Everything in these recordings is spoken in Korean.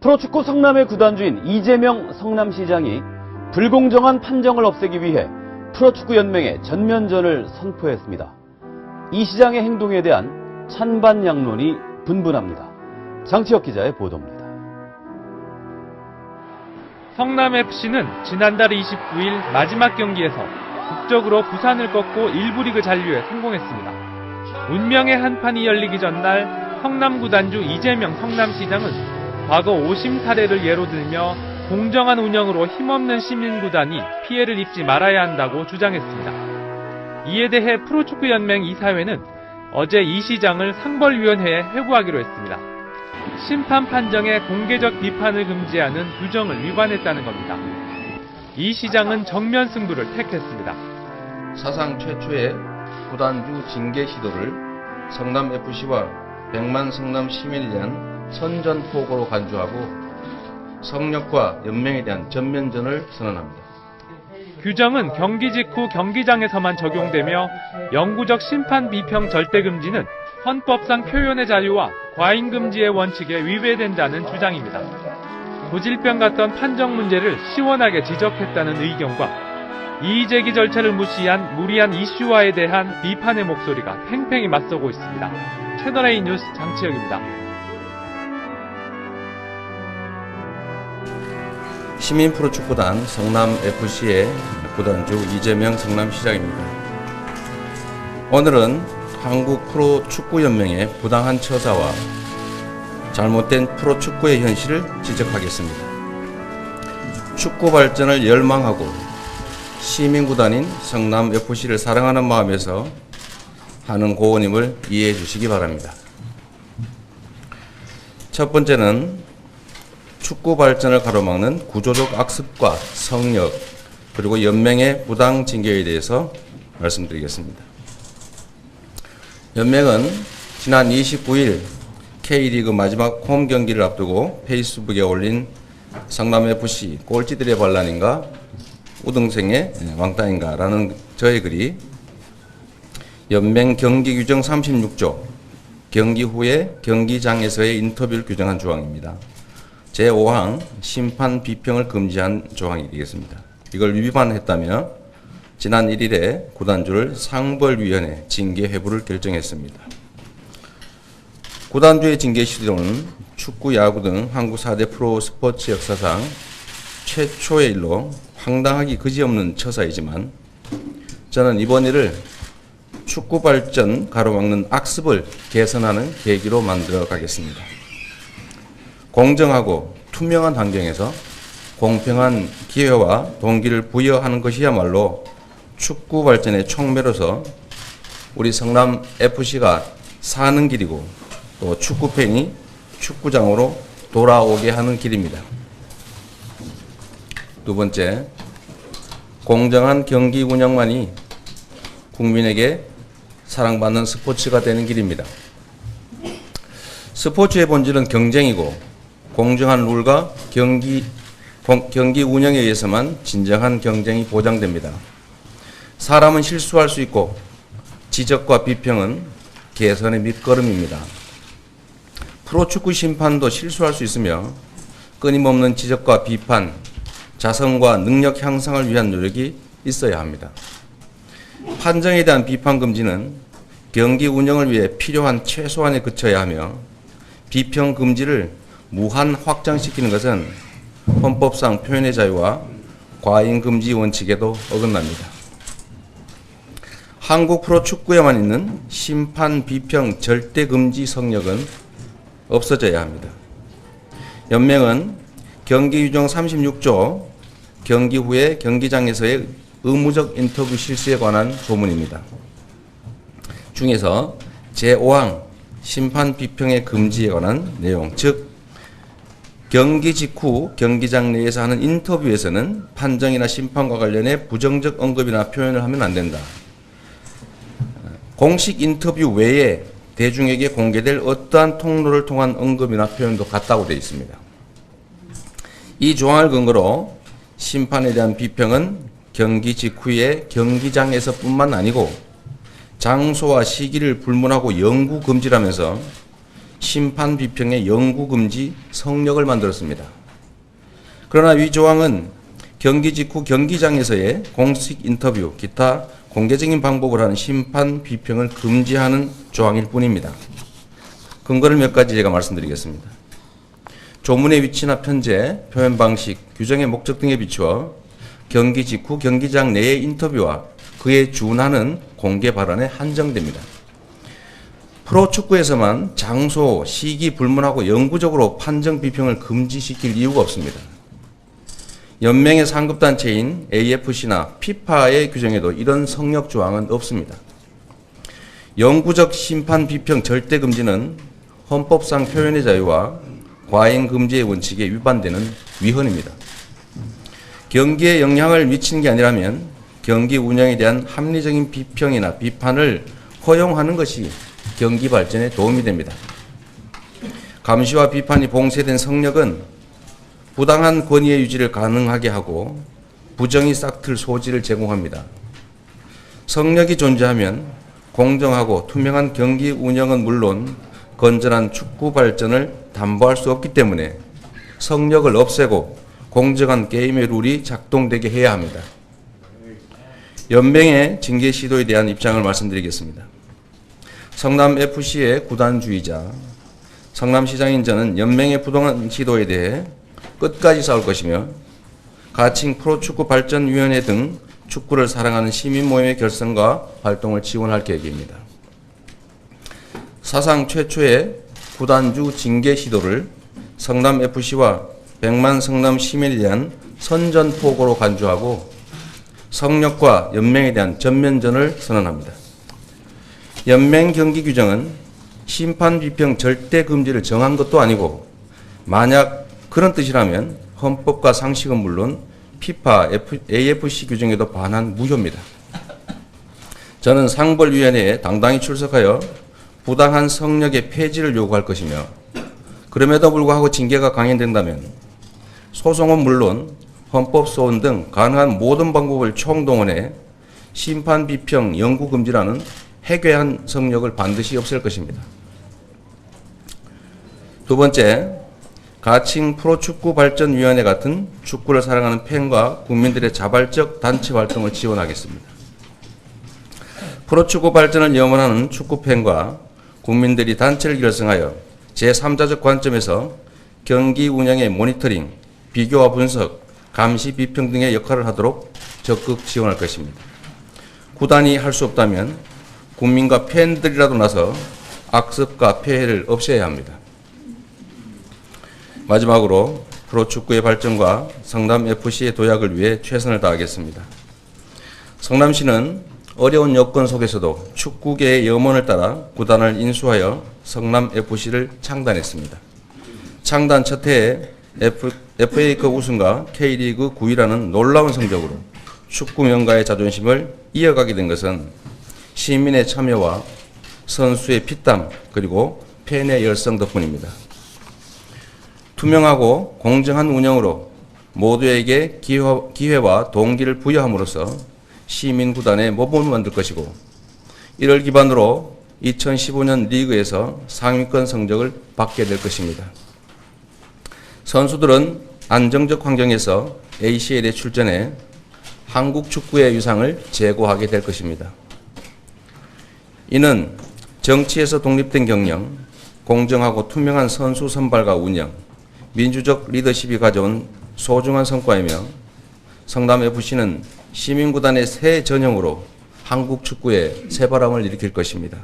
프로축구 성남의 구단주인 이재명 성남시장이 불공정한 판정을 없애기 위해 프로축구연맹에 전면전을 선포했습니다. 이 시장의 행동에 대한 찬반 양론이 분분합니다. 장치혁 기자의 보도입니다. 성남FC는 지난달 29일 마지막 경기에서 국적으로 부산을 꺾고 1부 리그 잔류에 성공했습니다. 운명의 한판이 열리기 전날 성남 구단주 이재명 성남시장은 과거 오심 사례를 예로 들며 공정한 운영으로 힘없는 시민구단이 피해를 입지 말아야 한다고 주장했습니다. 이에 대해 프로축구연맹 이사회는 어제 이 시장을 상벌위원회에 회부하기로 했습니다. 심판 판정의 공개적 비판을 금지하는 규정을 위반했다는 겁니다. 이 시장은 정면 승부를 택했습니다. 사상 최초의 구단주 징계 시도를 성남FC와 100만 성남 시민에 대한 선전포고로 간주하고 성역과 연맹에 대한 전면전을 선언합니다. 규정은 경기 직후 경기장에서만 적용되며 영구적 심판 비평 절대 금지는 헌법상 표현의 자유와 과잉 금지의 원칙에 위배된다는 주장입니다. 고질병 같던 판정 문제를 시원하게 지적했다는 의견과 이의제기 절차를 무시한 무리한 이슈화에 대한 비판의 목소리가 팽팽히 맞서고 있습니다. 채널A 뉴스 장치혁입니다. 시민 프로축구단 성남FC의 구단주 이재명 성남시장입니다. 오늘은 한국 프로축구연맹의 부당한 처사와 잘못된 프로축구의 현실을 지적하겠습니다. 축구 발전을 열망하고 시민구단인 성남FC를 사랑하는 마음에서 하는 고언임을 이해해 주시기 바랍니다. 첫 번째는 축구 발전을 가로막는 구조적 악습과 성역, 그리고 연맹의 부당 징계에 대해서 말씀드리겠습니다. 연맹은 지난 29일 K리그 마지막 홈 경기를 앞두고 페이스북에 올린 성남FC 꼴찌들의 반란인가 우등생의 왕따인가 라는 저의 글이 연맹 경기 규정 36조 경기 후에 경기장에서의 인터뷰를 규정한 조항입니다. 제5항 심판 비평을 금지한 조항이 되겠습니다. 이걸 위반했다며 지난 1일에 구단주를 상벌위원회 징계 회부를 결정했습니다. 구단주의 징계 시도는 축구, 야구 등 한국 4대 프로 스포츠 역사상 최초의 일로 황당하기 그지없는 처사이지만 저는 이번 일을 축구 발전 가로막는 악습을 개선하는 계기로 만들어 가겠습니다. 공정하고 투명한 환경에서 공평한 기회와 동기를 부여하는 것이야말로 축구 발전의 촉매로서 우리 성남FC가 사는 길이고 또 축구팬이 축구장으로 돌아오게 하는 길입니다. 두 번째, 공정한 경기 운영만이 국민에게 사랑받는 스포츠가 되는 길입니다. 스포츠의 본질은 경쟁이고 공정한 룰과 경기 운영에 의해서만 진정한 경쟁이 보장됩니다. 사람은 실수할 수 있고 지적과 비평은 개선의 밑거름입니다. 프로축구 심판도 실수할 수 있으며 끊임없는 지적과 비판, 자성과 능력 향상을 위한 노력이 있어야 합니다. 판정에 대한 비판 금지는 경기 운영을 위해 필요한 최소한에 그쳐야 하며 비평 금지를 무한 확장시키는 것은 헌법상 표현의 자유와 과잉 금지 원칙에도 어긋납니다. 한국 프로축구에만 있는 심판 비평 절대 금지 성역은 없어져야 합니다. 연맹은 경기 규정 36조 경기 후에 경기장에서의 의무적 인터뷰 실시에 관한 조문입니다. 중에서 제5항 심판 비평의 금지에 관한 내용, 즉 경기 직후 경기장 내에서 하는 인터뷰에서는 판정이나 심판과 관련해 부정적 언급이나 표현을 하면 안 된다. 공식 인터뷰 외에 대중에게 공개될 어떠한 통로를 통한 언급이나 표현도 같다고 되어 있습니다. 이 조항을 근거로 심판에 대한 비평은 경기 직후에 경기장에서뿐만 아니고 장소와 시기를 불문하고 영구 금지라면서 심판 비평의 영구 금지 성역을 만들었습니다. 그러나 위 조항은 경기 직후 경기장에서의 공식 인터뷰, 기타 공개적인 방법을 하는 심판 비평을 금지하는 조항일 뿐입니다. 근거를 몇 가지 제가 말씀드리겠습니다. 조문의 위치나 편제, 표현 방식, 규정의 목적 등에 비추어 경기 직후 경기장 내의 인터뷰와 그에 준하는 공개 발언에 한정됩니다. 프로축구에서만 장소, 시기 불문하고 영구적으로 판정 비평을 금지시킬 이유가 없습니다. 연맹의 상급단체인 AFC나 FIFA의 규정에도 이런 성역 조항은 없습니다. 영구적 심판 비평 절대 금지는 헌법상 표현의 자유와 과잉 금지의 원칙에 위반되는 위헌입니다. 경기에 영향을 미치는 게 아니라면 경기 운영에 대한 합리적인 비평이나 비판을 허용하는 것이 경기 발전에 도움이 됩니다. 감시와 비판이 봉쇄된 성역은 부당한 권위의 유지를 가능하게 하고 부정이 싹틀 소지를 제공합니다. 성역이 존재하면 공정하고 투명한 경기 운영은 물론 건전한 축구 발전을 담보할 수 없기 때문에 성역을 없애고 공정한 게임의 룰이 작동되게 해야 합니다. 연맹의 징계 시도에 대한 입장을 말씀드리겠습니다. 성남FC의 구단주의자, 성남시장인 저는 연맹의 부당한 시도에 대해 끝까지 싸울 것이며 가칭 프로축구발전위원회 등 축구를 사랑하는 시민모임의 결성과 활동을 지원할 계획입니다. 사상 최초의 구단주 징계 시도를 성남FC와 100만 성남 시민에 대한 선전포고로 간주하고 성역과 연맹에 대한 전면전을 선언합니다. 연맹 경기 규정은 심판 비평 절대 금지를 정한 것도 아니고 만약 그런 뜻이라면 헌법과 상식은 물론 FIFA, AFC 규정에도 반한 무효입니다. 저는 상벌위원회에 당당히 출석하여 부당한 성역의 폐지를 요구할 것이며 그럼에도 불구하고 징계가 강행된다면 소송은 물론 헌법소원 등 가능한 모든 방법을 총동원해 심판 비평 영구 금지라는 해괴한 성역을 반드시 없앨 것입니다. 두 번째, 가칭 프로축구발전위원회 같은 축구를 사랑하는 팬과 국민들의 자발적 단체 활동을 지원하겠습니다. 프로축구 발전을 염원하는 축구팬과 국민들이 단체를 결성하여 제3자적 관점에서 경기 운영의 모니터링, 비교와 분석, 감시, 비평 등의 역할을 하도록 적극 지원할 것입니다. 구단이 할 수 없다면 국민과 팬들이라도 나서 악습과 폐해를 없애야 합니다. 마지막으로 프로축구의 발전과 성남FC의 도약을 위해 최선을 다하겠습니다. 성남시는 어려운 여건 속에서도 축구계의 염원을 따라 구단을 인수하여 성남FC를 창단했습니다. 창단 첫 해에 FA컵 우승과 K리그 9위라는 놀라운 성적으로 축구 명가의 자존심을 이어가게 된 것은 시민의 참여와 선수의 피땀 그리고 팬의 열성 덕분입니다. 투명하고 공정한 운영으로 모두에게 기회와 동기를 부여함으로써 시민구단의 모범을 만들 것이고 이를 기반으로 2015년 리그에서 상위권 성적을 받게 될 것입니다. 선수들은 안정적 환경에서 ACL에 출전해 한국 축구의 위상을 제고하게 될 것입니다. 이는 정치에서 독립된 경영, 공정하고 투명한 선수 선발과 운영, 민주적 리더십이 가져온 소중한 성과이며 성남FC는 시민구단의 새 전형으로 한국 축구에 새바람을 일으킬 것입니다.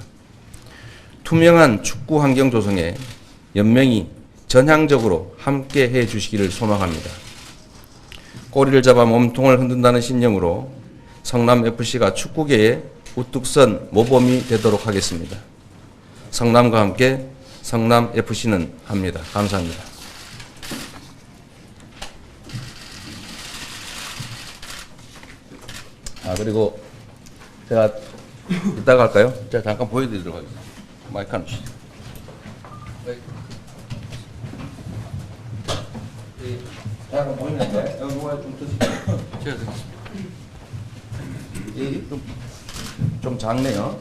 투명한 축구 환경 조성에 연맹이 전향적으로 함께 해 주시기를 소망합니다. 꼬리를 잡아 몸통을 흔든다는 신념으로 성남FC가 축구계의 우뚝 선 모범이 되도록 하겠습니다. 성남과 함께 성남FC는 합니다. 감사합니다. 그리고 제가 이따가 할까요? 제가 잠깐 보여드리도록 하겠습니다. 마이크 하나 주시죠. 잠깐 보이는데? 여기 누가 좀 드시죠. 제가 드리겠습니다. 좀 작네요.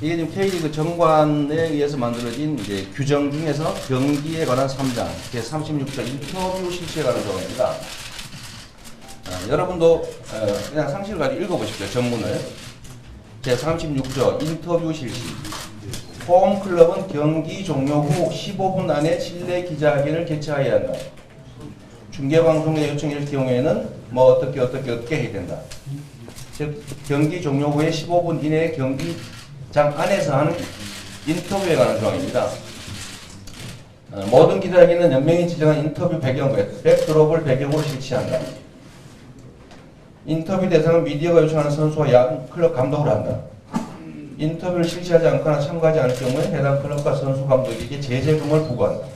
이게 지금 K리그 정관에 의해서 만들어진 이제 규정 중에서 경기에 관한 3장, 제36조 인터뷰 실시에 관한 조항입니다. 여러분도 그냥 상식을 가지고 읽어보십시오. 전문을. 제36조 인터뷰 실시. 홈클럽은 경기 종료 후 15분 안에 실내 기자회견을 개최해야 한다. 중계방송의 요청일 경우에는 뭐 어떻게 해야 된다. 즉 경기 종료 후에 15분 이내에 경기장 안에서 하는 인터뷰에 관한 조항입니다. 모든 기자회견은 연맹이 지정한 인터뷰 배경과 백드롭을 배경으로 실시한다. 인터뷰 대상은 미디어가 요청하는 선수와 야구 클럽 감독을 한다. 인터뷰를 실시하지 않거나 참가하지 않을 경우에 해당 클럽과 선수 감독에게 제재금을 부과한다.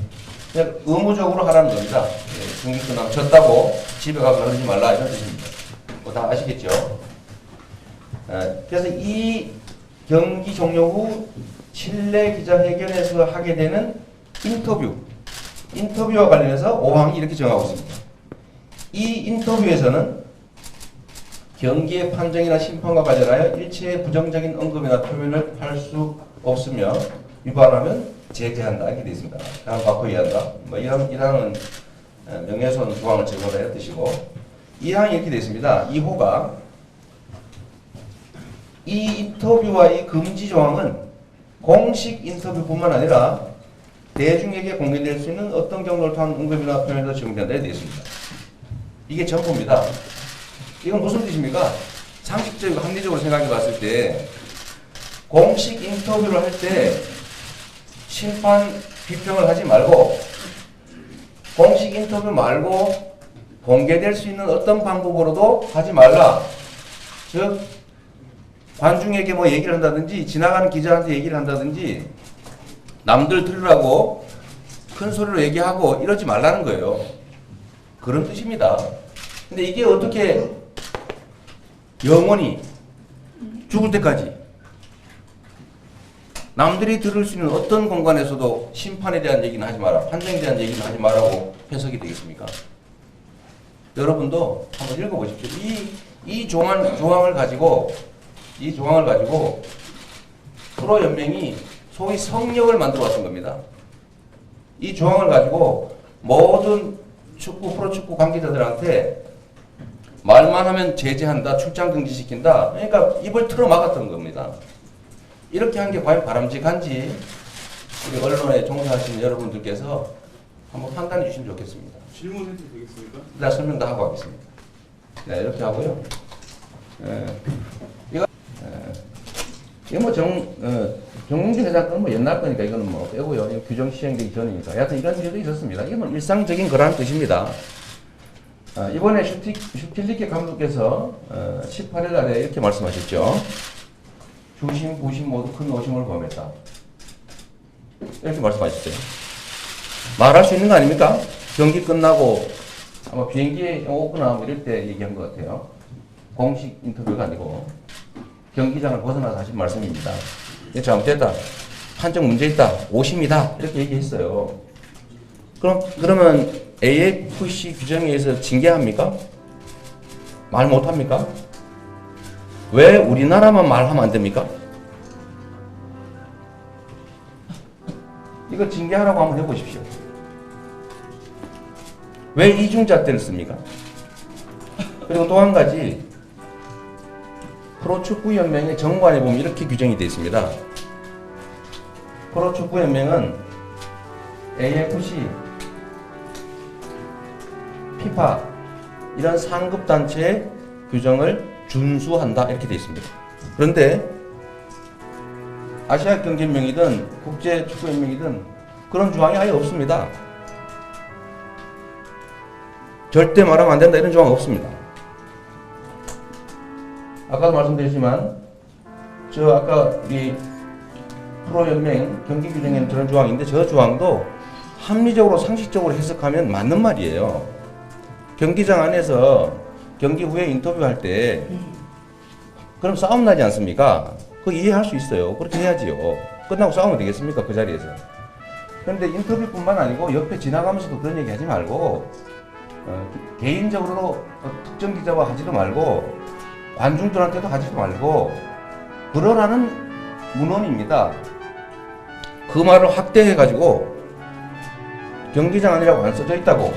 그냥 의무적으로 하라는 겁니다. 중계 끝나고 졌다고 집에 가서 그러지 말라 이런 뜻입니다. 뭐 다 아시겠죠? 그래서 이 경기 종료 후 실내 기자회견에서 하게 되는 인터뷰와 관련해서 5항이 이렇게 정하고 있습니다. 이 인터뷰에서는 경기의 판정이나 심판과 관련하여 일체의 부정적인 언급이나 표현을 할 수 없으며 위반하면 제재한다 이렇게 되어 있습니다. 다음 받고 이해한다. 뭐 이랑은 명예훼손 조항을 적용하는 뜻이고 2항이 이렇게 되어 있습니다. 2호가 이 인터뷰와 이 금지 조항은 공식 인터뷰뿐만 아니라 대중에게 공개될 수 있는 어떤 경로를 통한 언급이나 표현에도 적용된다 이렇게 되어 있습니다. 이게 전부입니다. 이건 무슨 뜻입니까? 상식적이고 합리적으로 생각해 봤을 때 공식 인터뷰를 할 때 심판 비평을 하지 말고 공식 인터뷰 말고 공개될 수 있는 어떤 방법으로도 하지 말라. 즉 관중에게 뭐 얘기를 한다든지 지나가는 기자한테 얘기를 한다든지 남들 들으라고 큰 소리로 얘기하고 이러지 말라는 거예요. 그런 뜻입니다. 근데 이게 어떻게 영원히 죽을 때까지 남들이 들을 수 있는 어떤 공간에서도 심판에 대한 얘기는 하지 마라, 판정에 대한 얘기는 하지 마라고 해석이 되겠습니까? 여러분도 한번 읽어보십시오. 이 조항을 가지고 프로연맹이 소위 성역을 만들어 왔던 겁니다. 이 조항을 가지고 모든 프로축구 관계자들한테 말만 하면 제재한다, 출장 금지시킨다. 그러니까 입을 틀어 막았던 겁니다. 이렇게 한 게 과연 바람직한지 우리 언론에 종사하시는 여러분들께서 한번 판단해 주시면 좋겠습니다. 질문해도 되겠습니까? 일단 설명 다 하고 하겠습니다. 네, 이렇게 하고요. 이거 뭐 정용진 회장 건뭐 옛날 거니까 이거는 뭐 빼고요. 이거 규정 시행되기 전이니까. 여하튼 이런 일도 있었습니다. 이게 뭐 일상적인 거라는 뜻입니다. 이번에 슈틸리케 감독께서 18일 날에 이렇게 말씀하셨죠. 주심, 부심 모두 큰 오심을 범했다. 이렇게 말씀하셨어요. 말할 수 있는 거 아닙니까? 경기 끝나고 아마 비행기에 오거나 뭐 이럴 때 얘기한 것 같아요. 공식 인터뷰가 아니고 경기장을 벗어나서 하신 말씀입니다. 이게 잘못됐다. 판정 문제 있다. 오심이다. 이렇게 얘기했어요. 그러면 AFC 규정에 의해서 징계합니까? 말 못합니까? 왜 우리나라만 말하면 안 됩니까? 이거 징계하라고 한번 해보십시오. 왜 이중잣대를 씁니까? 그리고 또 한 가지 프로축구연맹의 정관에 보면 이렇게 규정이 되어 있습니다. 프로축구연맹은 AFC, 피파 이런 상급단체의 규정을 준수한다 이렇게 되어 있습니다. 그런데 아시아 경기연맹이든 국제축구연맹이든 그런 조항이 아예 없습니다. 절대 말하면 안 된다 이런 조항 없습니다. 아까도 말씀드렸지만 아까 우리 프로연맹 경기 규정에는 저런 조항인데 저 조항도 합리적으로 상식적으로 해석하면 맞는 말이에요. 경기장 안에서 경기 후에 인터뷰할 때 그럼 싸움 나지 않습니까? 그거 이해할 수 있어요. 그렇게 해야지요. 끝나고 싸우면 되겠습니까? 그 자리에서. 그런데 인터뷰뿐만 아니고 옆에 지나가면서도 그런 얘기 하지 말고 개인적으로 특정 기자와 하지도 말고 관중들한테도 하지도 말고 그러라는 문헌입니다. 그 말을 확대해가지고 경기장 아니라고 안 써져 있다고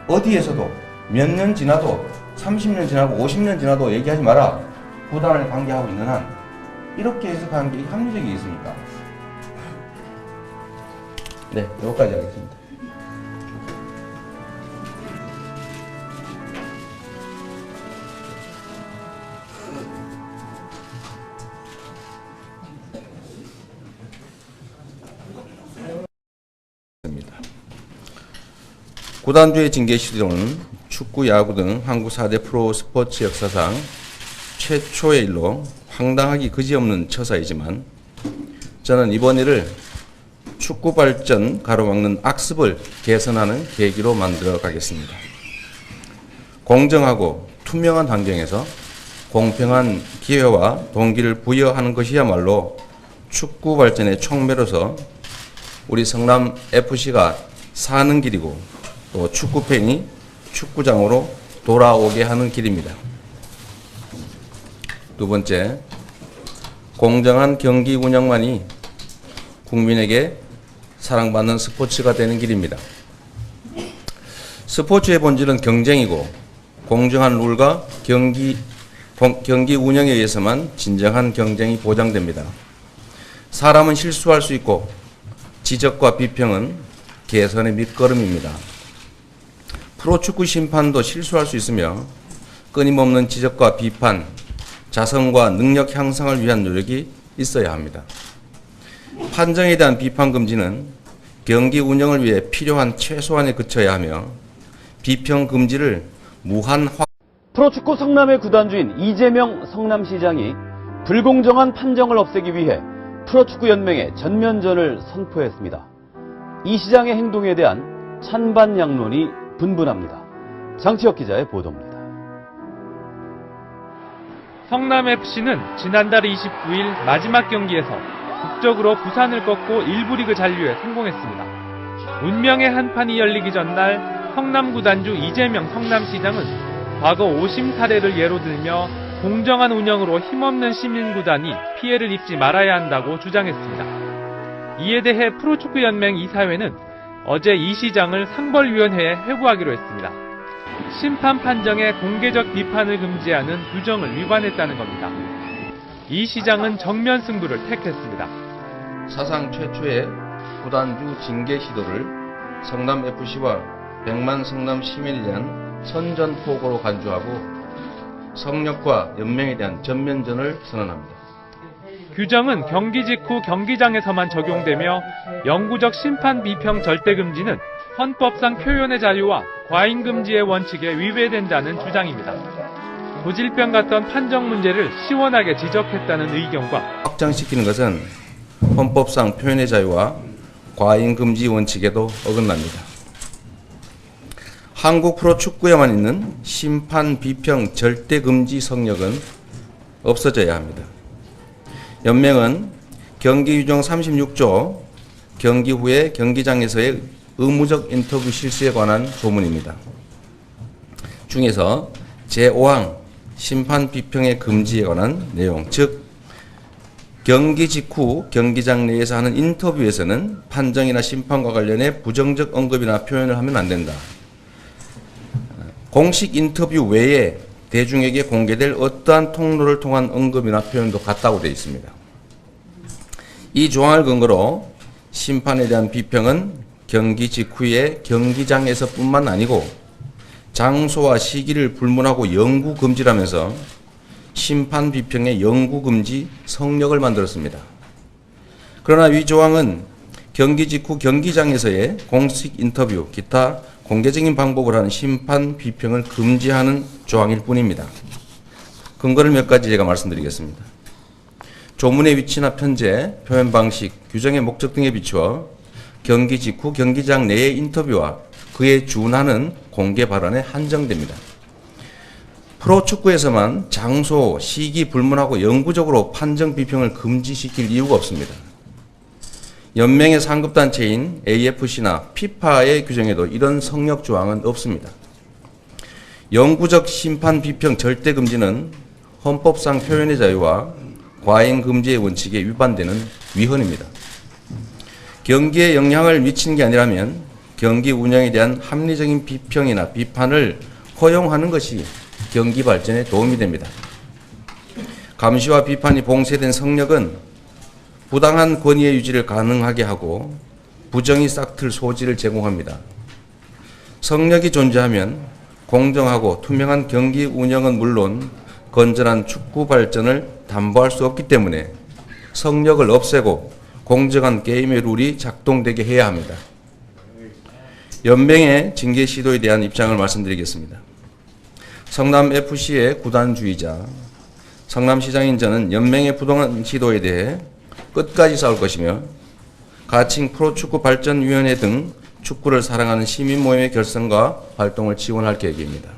어디에서도 몇 년 지나도 30년 지나고 50년 지나도 얘기하지 마라. 구단을 관계하고 있는 한 이렇게 해석하는 게 합리적이 있습니까? 네, 여기까지 하겠습니다. 구단주의 징계 시도는 축구, 야구 등 한국 4대 프로 스포츠 역사상 최초의 일로 황당하기 그지없는 처사이지만 저는 이번 일을 축구 발전 가로막는 악습을 개선하는 계기로 만들어 가겠습니다. 공정하고 투명한 환경에서 공평한 기회와 동기를 부여하는 것이야말로 축구 발전의 촉매로서 우리 성남 FC가 사는 길이고 또 축구팬이 축구장으로 돌아오게 하는 길입니다. 두 번째, 공정한 경기 운영만이 국민에게 사랑받는 스포츠가 되는 길입니다. 스포츠의 본질은 경쟁이고 공정한 룰과 경기 운영에 의해서만 진정한 경쟁이 보장됩니다. 사람은 실수할 수 있고 지적과 비평은 개선의 밑거름입니다. 프로축구 심판도 실수할 수 있으며 끊임없는 지적과 비판, 자성과 능력 향상을 위한 노력이 있어야 합니다. 판정에 대한 비판 금지는 경기 운영을 위해 필요한 최소한에 그쳐야 하며 비평 금지를 프로축구 성남의 구단주인 이재명 성남시장이 불공정한 판정을 없애기 위해 프로축구연맹에 전면전을 선포했습니다. 이 시장의 행동에 대한 찬반 양론이 분분합니다. 장치혁 기자의 보도입니다. 성남FC는 지난달 29일 마지막 경기에서 국적으로 부산을 꺾고 1부 리그 잔류에 성공했습니다. 운명의 한판이 열리기 전날 성남 구단주 이재명 성남시장은 과거 오심 사례를 예로 들며 공정한 운영으로 힘없는 시민구단이 피해를 입지 말아야 한다고 주장했습니다. 이에 대해 프로축구연맹 이사회는 어제 이 시장을 상벌위원회에 회부하기로 했습니다. 심판 판정의 공개적 비판을 금지하는 규정을 위반했다는 겁니다. 이 시장은 정면 승부를 택했습니다. 사상 최초의 구단주 징계 시도를 성남FC와 100만 성남 시민에 대한 선전포고로 간주하고 성역과 연맹에 대한 전면전을 선언합니다. 규정은 경기 직후 경기장에서만 적용되며 영구적 심판 비평 절대 금지는 헌법상 표현의 자유와 과잉 금지의 원칙에 위배된다는 주장입니다. 고질병 같던 판정 문제를 시원하게 지적했다는 의견과 확장시키는 것은 헌법상 표현의 자유와 과잉 금지 원칙에도 어긋납니다. 한국 프로축구에만 있는 심판 비평 절대 금지 성역은 없어져야 합니다. 연맹은 경기 규정 36조 경기 후에 경기장에서의 의무적 인터뷰 실시에 관한 조문입니다. 중에서 제5항 심판 비평의 금지에 관한 내용, 즉 경기 직후 경기장 내에서 하는 인터뷰에서는 판정이나 심판과 관련해 부정적 언급이나 표현을 하면 안 된다. 공식 인터뷰 외에 대중에게 공개될 어떠한 통로를 통한 언급이나 표현도 같다고 되어 있습니다. 이 조항을 근거로 심판에 대한 비평은 경기 직후에 경기장에서뿐만 아니고 장소와 시기를 불문하고 영구 금지라면서 심판 비평의 영구 금지 성역을 만들었습니다. 그러나 이 조항은 경기 직후 경기장에서의 공식 인터뷰, 기타 공개적인 방법을 하는 심판 비평을 금지하는 조항일 뿐입니다. 근거를 몇 가지 제가 말씀드리겠습니다. 조문의 위치나 편제, 표현 방식, 규정의 목적 등에 비추어 경기 직후 경기장 내의 인터뷰와 그에 준하는 공개 발언에 한정됩니다. 프로축구에서만 장소, 시기 불문하고 영구적으로 판정 비평을 금지시킬 이유가 없습니다. 연맹의 상급단체인 AFC나 FIFA의 규정에도 이런 성역 조항은 없습니다. 영구적 심판 비평 절대 금지는 헌법상 표현의 자유와 과잉 금지의 원칙에 위반되는 위헌입니다. 경기에 영향을 미치는 게 아니라면 경기 운영에 대한 합리적인 비평이나 비판을 허용하는 것이 경기 발전에 도움이 됩니다. 감시와 비판이 봉쇄된 성역은 부당한 권위의 유지를 가능하게 하고 부정이 싹틀 소지를 제공합니다. 성역이 존재하면 공정하고 투명한 경기 운영은 물론 건전한 축구 발전을 담보할 수 없기 때문에 성역을 없애고 공정한 게임의 룰이 작동되게 해야 합니다. 연맹의 징계 시도에 대한 입장을 말씀드리겠습니다. 성남FC의 구단주의자 성남시장인 저는 연맹의 부당한 시도에 대해 끝까지 싸울 것이며 가칭 프로축구발전위원회 등 축구를 사랑하는 시민 모임의 결성과 활동을 지원할 계획입니다.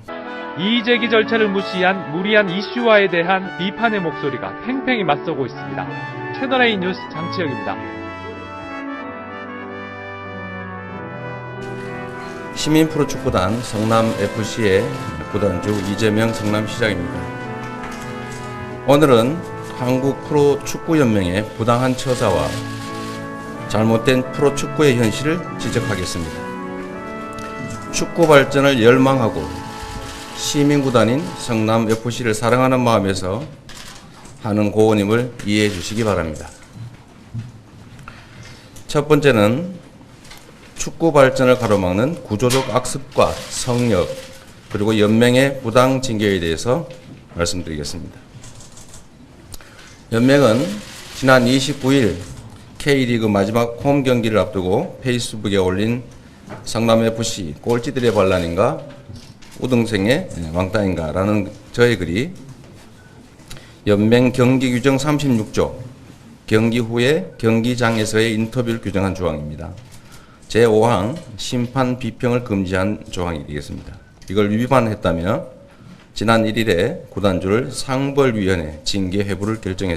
이의제기 절차를 무시한 무리한 이슈화에 대한 비판의 목소리가 팽팽히 맞서고 있습니다. 채널A 뉴스 장치혁입니다. 시민 프로축구단 성남FC의 구단주 이재명 성남시장입니다. 오늘은 한국 프로축구연맹의 부당한 처사와 잘못된 프로축구의 현실을 지적하겠습니다. 축구 발전을 열망하고 시민구단인 성남FC를 사랑하는 마음에서 하는 고언임을 이해해 주시기 바랍니다. 첫 번째는 축구 발전을 가로막는 구조적 악습과 성역, 그리고 연맹의 부당 징계에 대해서 말씀드리겠습니다. 연맹은 지난 29일 K리그 마지막 홈 경기를 앞두고 페이스북에 올린 성남FC 꼴찌들의 반란인가 우등생의 왕따인가 라는 저의 글이 연맹 경기 규정 36조 경기 후에 경기장에서의 인터뷰를 규정한 조항입니다. 제5항 심판 비평을 금지한 조항이 되겠습니다. 이걸 위반했다며 지난 1일에 구단주를 상벌위원회 징계 회부를 결정했습니다.